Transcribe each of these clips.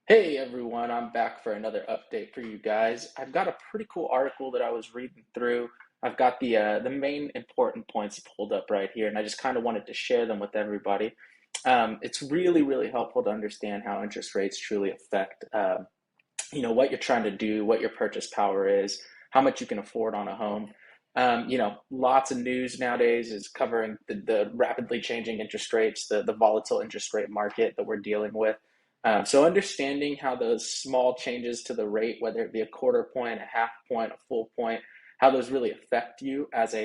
Hey everyone, I'm back for another update for you guys. I've got a pretty cool article that I was reading through. I've got the main important points pulled up right here, and I just kind of wanted to share them with everybody. It's really helpful to understand how interest rates truly affect what you're trying to do, what your purchase power is, how much you can afford on a home. Lots of news nowadays is covering the rapidly changing interest rates, the volatile interest rate market that we're dealing with. So understanding how those small changes to the rate, whether it be a quarter point, a half point, a full point, how those really affect you as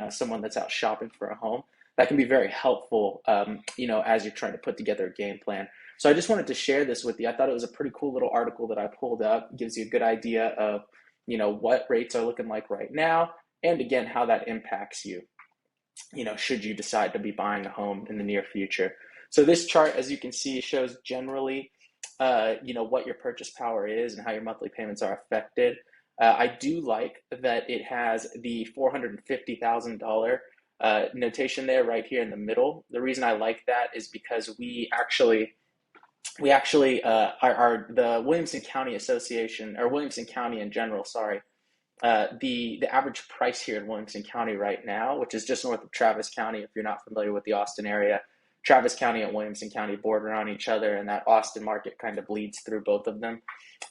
someone that's out shopping for a home, that can be very helpful, as you're trying to put together a game plan. So I just wanted to share this with you. I thought it was a pretty cool little article that I pulled up. It gives you a good idea of, what rates are looking like right now, and again, how that impacts you, should you decide to be buying a home in the near future. So this chart, as you can see, shows generally, what your purchase power is and how your monthly payments are affected. I do like that it has the $450,000 notation there right here in the middle. The reason I like that is because we actually are the Williamson County Association, or Williamson County in general, sorry. The average price here in Williamson County right now, which is just north of Travis County, if you're not familiar with the Austin area, Travis County and Williamson County border on each other, and that Austin market kind of bleeds through both of them.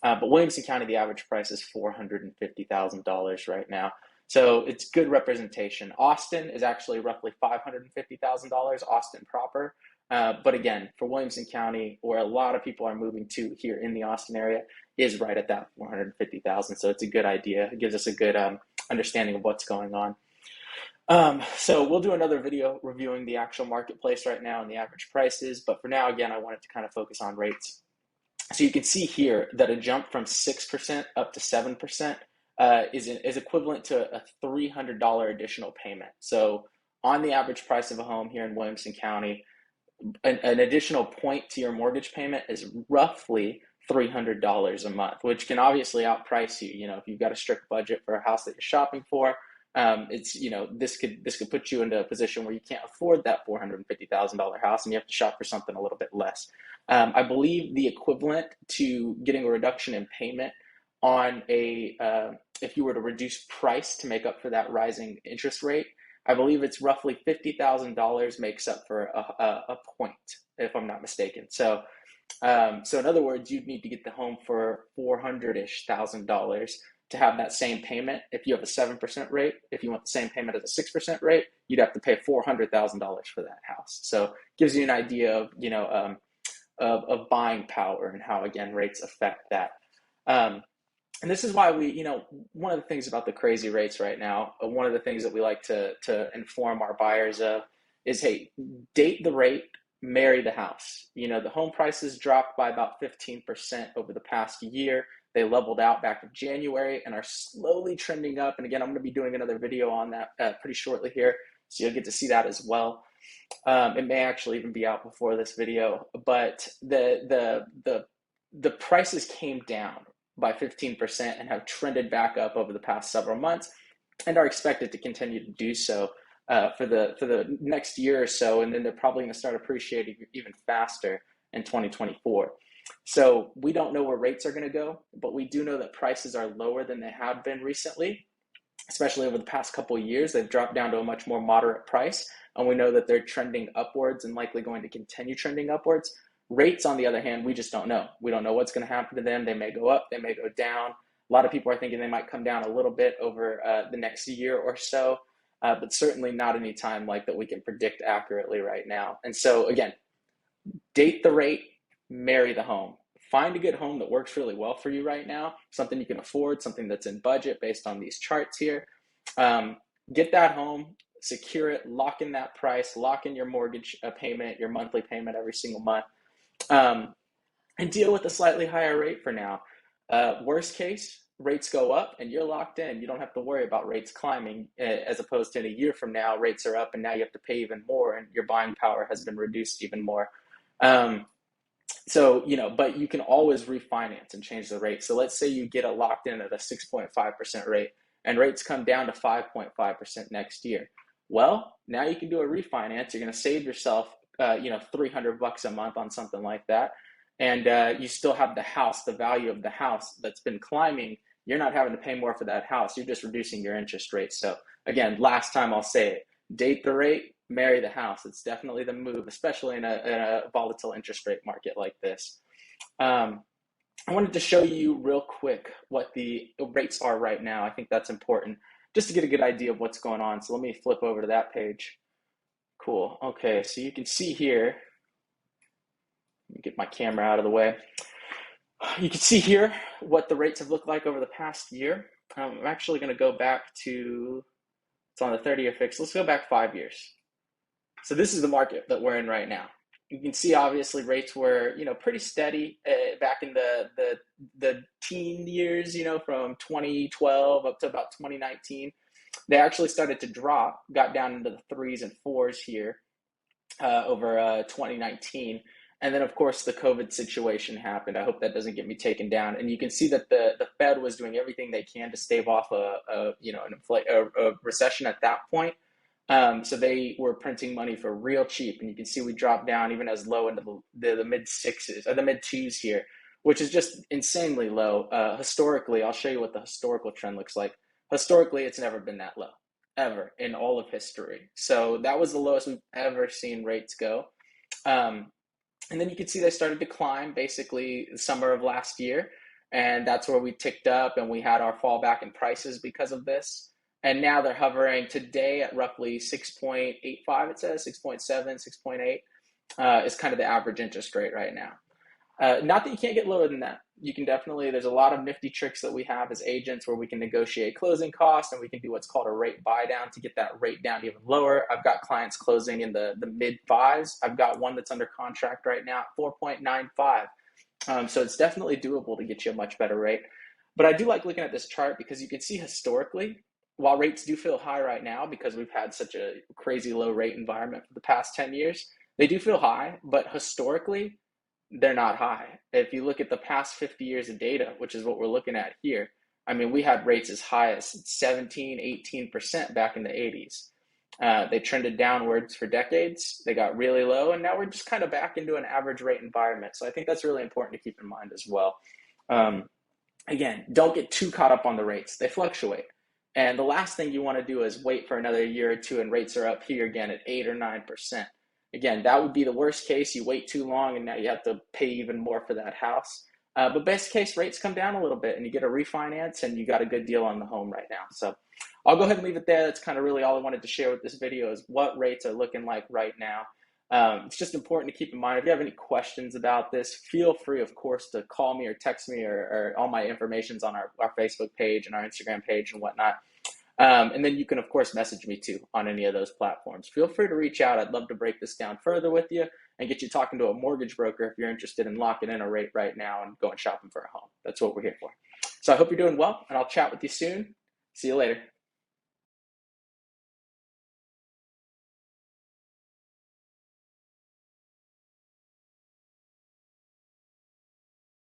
But Williamson County, the average price is $450,000 right now. So it's good representation. Austin is actually roughly $550,000, Austin proper. But again, for Williamson County, where a lot of people are moving to here in the Austin area, is right at that 450,000. So it's a good idea. It gives us a good understanding of what's going on. So we'll do another video reviewing the actual marketplace right now and the average prices. But for now, again, I wanted to kind of focus on rates. So you can see here that a jump from 6% up to 7% is equivalent to a $300 additional payment. So on the average price of a home here in Williamson County, an additional point to your mortgage payment is roughly $300 a month, which can obviously outprice you. If you've got a strict budget for a house that you're shopping for, this could put you into a position where you can't afford that $450,000 house, and you have to shop for something a little bit less. I believe the equivalent to getting a reduction in payment on if you were to reduce price to make up for that rising interest rate, I believe it's roughly $50,000 makes up for a point, if I'm not mistaken. So in other words, you'd need to get the home for 400-ish thousand dollars to have that same payment. If you have a 7% rate, if you want the same payment as a 6% rate, you'd have to pay $400,000 for that house. So it gives you an idea of, of buying power and how, again, rates affect that. And this is why one of the things about the crazy rates right now, one of the things that we like to inform our buyers of is, hey, date the rate, marry the house. The home prices dropped by about 15% over the past year. They leveled out back in January and are slowly trending up. And again, I'm going to be doing another video on that pretty shortly here, so you'll get to see that as well. It may actually even be out before this video, but the prices came down by 15% and have trended back up over the past several months, and are expected to continue to do so for the next year or so, and then they're probably going to start appreciating even faster in 2024. So we don't know where rates are going to go, but we do know that prices are lower than they have been recently, especially over the past couple of years. They've dropped down to a much more moderate price, and we know that they're trending upwards and likely going to continue trending upwards. Rates, on the other hand, we just don't know. We don't know what's going to happen to them. They may go up, they may go down. A lot of people are thinking they might come down a little bit over the next year or so, but certainly not any time like that we can predict accurately right now. And so again, date the rate, marry the home. Find a good home that works really well for you right now, something you can afford, something that's in budget based on these charts here. Get that home, secure it, lock in that price, lock in your mortgage payment, your monthly payment every single month, and deal with a slightly higher rate for now. Worst case, rates go up and you're locked in. You don't have to worry about rates climbing, as opposed to in a year from now, rates are up and now you have to pay even more and your buying power has been reduced even more. But you can always refinance and change the rate. So let's say you get it locked in at a 6.5% rate and rates come down to 5.5% next year. Well, now you can do a refinance. You're going to save yourself, $300 a month on something like that. and you still have the house, the value of the house that's been climbing. You're not having to pay more for that house. You're just reducing your interest rate. So again, last time I'll say it, date the rate, marry the house. It's definitely the move, especially in a volatile interest rate market like this. I wanted to show you real quick what the rates are right now. I think that's important just to get a good idea of what's going on. So let me flip over to that page. Cool. Okay, so you can see here, let me get my camera out of the way. You can see here what the rates have looked like over the past year. I'm actually going to go back to, it's on the 30-year fix. Let's go back 5 years. So this is the market that we're in right now. You can see obviously rates were, pretty steady back in the teen years, from 2012 up to about 2019. They actually started to drop, got down into the 3s and 4s here over 2019. And then, of course, the COVID situation happened. I hope that doesn't get me taken down. And you can see that the Fed was doing everything they can to stave off a recession at that point. So they were printing money for real cheap. And you can see we dropped down even as low into the mid 6s or the mid 2s here, which is just insanely low. Historically, I'll show you what the historical trend looks like. Historically, it's never been that low, ever in all of history. So that was the lowest we've ever seen rates go. And then you can see they started to climb basically the summer of last year. And that's where we ticked up and we had our fallback in prices because of this. And now they're hovering today at roughly 6.85, it says, 6.7, 6.8 is kind of the average interest rate right now. Not that you can't get lower than that. You can definitely, there's a lot of nifty tricks that we have as agents where we can negotiate closing costs and we can do what's called a rate buy down to get that rate down even lower. I've got clients closing in the mid 5s. I've got one that's under contract right now at 4.95. So it's definitely doable to get you a much better rate. But I do like looking at this chart because you can see historically, while rates do feel high right now because we've had such a crazy low rate environment for the past 10 years, they do feel high, but historically, they're not high. If you look at the past 50 years of data, which is what we're looking at here, I mean, we had rates as high as 17, 18% back in the 80s. They trended downwards for decades. They got really low, and now we're just kind of back into an average rate environment. So I think that's really important to keep in mind as well. Again, don't get too caught up on the rates. They fluctuate. And the last thing you want to do is wait for another year or two and rates are up here again at 8 or 9%. Again, that would be the worst case. You wait too long and now you have to pay even more for that house. But best case, rates come down a little bit and you get a refinance and you got a good deal on the home right now. So I'll go ahead and leave it there. That's kind of really all I wanted to share with this video is what rates are looking like right now. It's just important to keep in mind. If you have any questions about this, feel free, of course, to call me or text me or all my information's on our Facebook page and our Instagram page and whatnot. And then you can, of course, message me too on any of those platforms. Feel free to reach out. I'd love to break this down further with you and get you talking to a mortgage broker if you're interested in locking in a rate right now and going shopping for a home. That's what we're here for. So I hope you're doing well, and I'll chat with you soon. See you later.